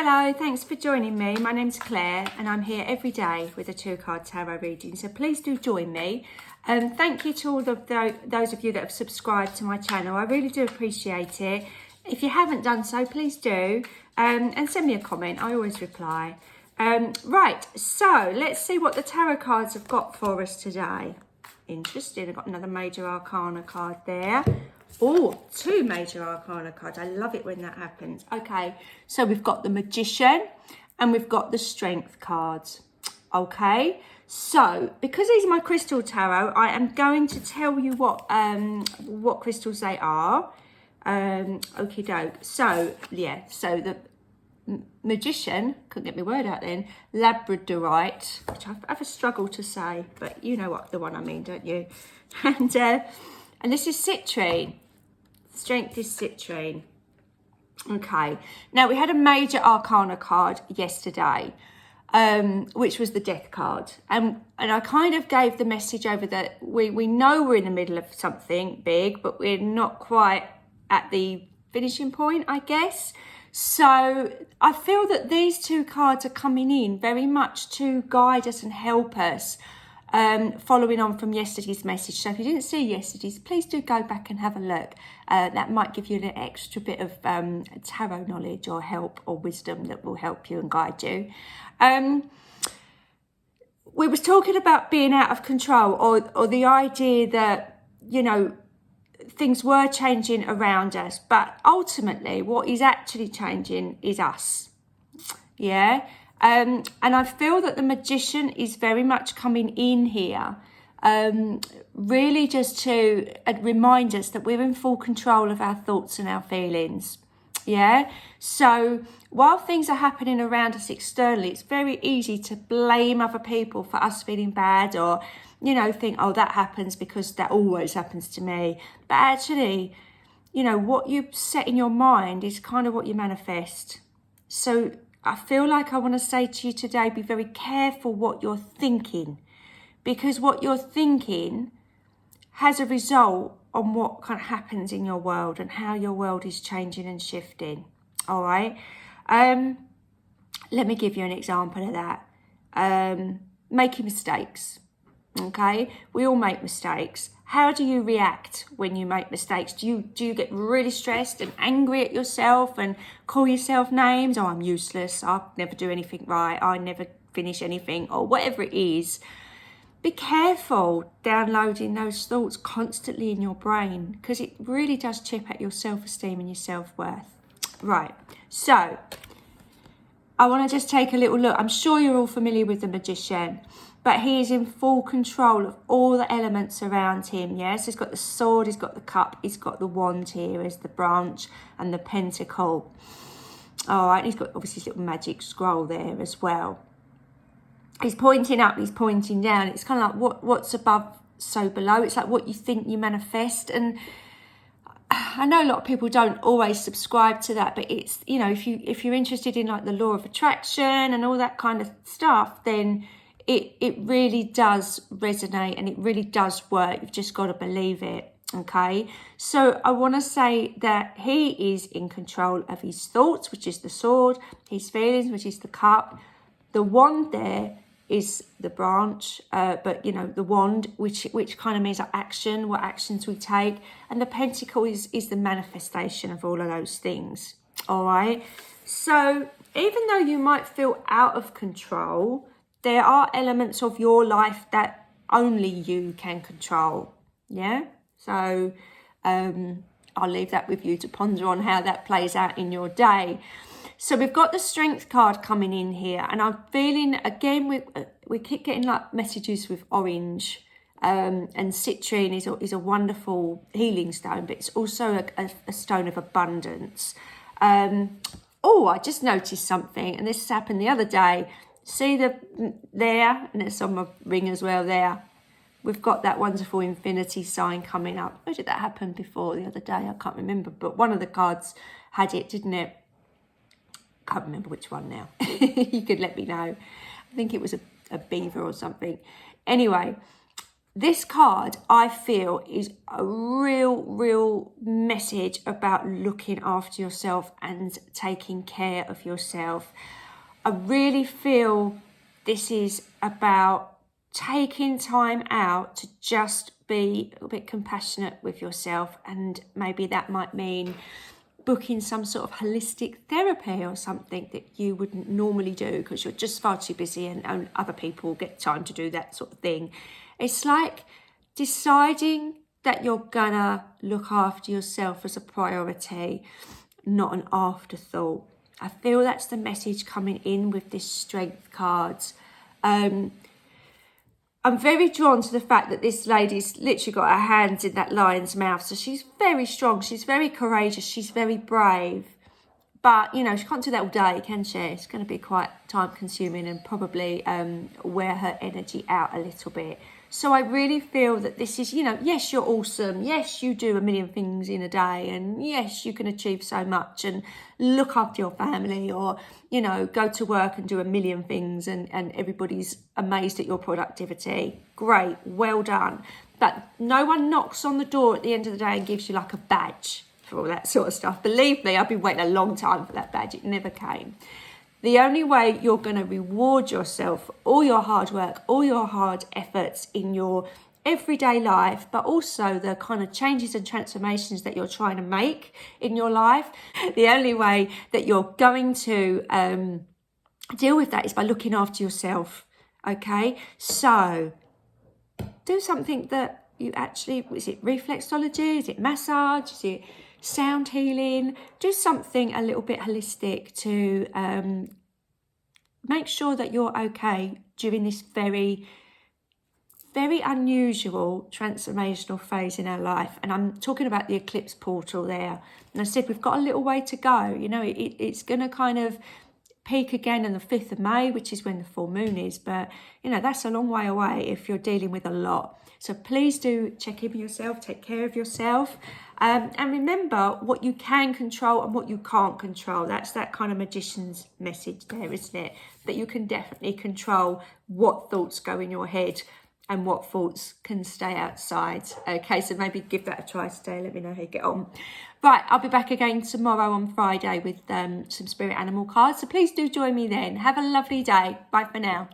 Hello, thanks for joining me. My name's Claire and I'm here every day with a 2-card tarot reading, so please do join me. Thank you to all of those of you that have subscribed to my channel. I really do appreciate it. If you haven't done so, please do, and send me a comment. I always reply. Right, so let's see what the tarot cards have got for us today. Interesting, I've got another Major Arcana card there. Oh, 2 Major Arcana cards. I love it when that happens. Okay, so we've got the Magician and we've got the Strength cards. Okay, so because these are my crystal tarot, I am going to tell you what crystals they are. Okie doke. So yeah, so the Magician, couldn't get my word out then, Labradorite, which I have a struggle to say, but you know what the one I mean, don't you? And this is Citrine. Strength is Citrine. Okay, now we had a Major Arcana card yesterday, which was the Death card, and I kind of gave the message over that we know we're in the middle of something big, but we're not quite at the finishing point, I guess. So I feel that these 2 cards are coming in very much to guide us and help us, following on from yesterday's message. So if you didn't see yesterday's, please do go back and have a look. That might give you an extra bit of tarot knowledge or help or wisdom that will help you and guide you. We was talking about being out of control, or the idea that, you know, things were changing around us, but ultimately what is actually changing is us. Yeah. And I feel that the Magician is very much coming in here, really just to remind us that we're in full control of our thoughts and our feelings. Yeah. So while things are happening around us externally, it's very easy to blame other people for us feeling bad, or, you know, think, oh, that happens because that always happens to me. But actually, you know, what you set in your mind is kind of what you manifest. So I feel like I want to say to you today, be very careful what you're thinking, because what you're thinking has a result on what kind of happens in your world and how your world is changing and shifting. All right. Let me give you an example of that. Making mistakes. Okay. We all make mistakes. How do you react when you make mistakes? Do you get really stressed and angry at yourself and call yourself names? Oh, I'm useless. I'll never do anything right. I never finish anything, or whatever it is. Be careful downloading those thoughts constantly in your brain, because it really does chip at your self-esteem and your self-worth. Right. So I want to just take a little look. I'm sure you're all familiar with the Magician, but he is in full control of all the elements around him. Yes, he's got the sword, he's got the cup, he's got the wand here as the branch, and the pentacle. All right, he's got obviously his little magic scroll there as well. He's pointing up, he's pointing down. It's kind of like what's above, so below. It's like what you think you manifest. And I know a lot of people don't always subscribe to that, but it's, you know, if you're interested in like the law of attraction and all that kind of stuff, then it really does resonate and it really does work. You've just got to believe it. Okay, so I want to say that he is in control of his thoughts, which is the sword, his feelings, which is the cup. The wand there is the branch, but you know, the wand, which kind of means like action, what actions we take, and the pentacle is the manifestation of all of those things. All right, so even though you might feel out of control, there are elements of your life that only you can control. Yeah, so I'll leave that with you to ponder on how that plays out in your day. So we've got the Strength card coming in here, and I'm feeling, again, we keep getting like messages with orange, and citrine is a wonderful healing stone, but it's also a stone of abundance. Oh, I just noticed something, and this happened the other day. See there, and it's on my ring as well there. We've got that wonderful infinity sign coming up. Where did that happen before the other day? I can't remember, but one of the cards had it, didn't it? Can't remember which one now. You could let me know. I think it was a beaver or something. Anyway, this card, I feel, is a real message about looking after yourself and taking care of yourself. I really feel this is about taking time out to just be a little bit compassionate with yourself, and maybe that might mean booking some sort of holistic therapy or something that you wouldn't normally do because you're just far too busy, and other people get time to do that sort of thing. It's like deciding that you're gonna look after yourself as a priority, not an afterthought. I feel that's the message coming in with this Strength cards. I'm very drawn to the fact that this lady's literally got her hands in that lion's mouth. So she's very strong, she's very courageous, she's very brave. But, you know, she can't do that all day, can she? It's going to be quite time consuming and probably wear her energy out a little bit. So I really feel that this is, you know, yes, you're awesome. Yes, you do a million things in a day. And yes, you can achieve so much and look after your family, or, you know, go to work and do a million things and everybody's amazed at your productivity. Great, well done. But no one knocks on the door at the end of the day and gives you like a badge for all that sort of stuff. Believe me, I've been waiting a long time for that badge. It never came. The only way you're going to reward yourself, all your hard work, all your hard efforts in your everyday life, but also the kind of changes and transformations that you're trying to make in your life, the only way that you're going to deal with that is by looking after yourself. Okay, so do something that you actually, is it reflexology, is it massage, is it sound healing? Do something a little bit holistic to make sure that you're okay during this very unusual transformational phase in our life. And I'm talking about the eclipse portal there. And I said we've got a little way to go. You know, it's going to kind of peak again on the 5th of May, which is when the full moon is. But, you know, that's a long way away if you're dealing with a lot. So please do check in with yourself, take care of yourself. And remember what you can control and what you can't control. That's that kind of magician's message there, isn't it? That you can definitely control what thoughts go in your head and what thoughts can stay outside. Okay, so maybe give that a try today. Let me know how you get on. Right, I'll be back again tomorrow on Friday with some spirit animal cards. So please do join me then. Have a lovely day. Bye for now.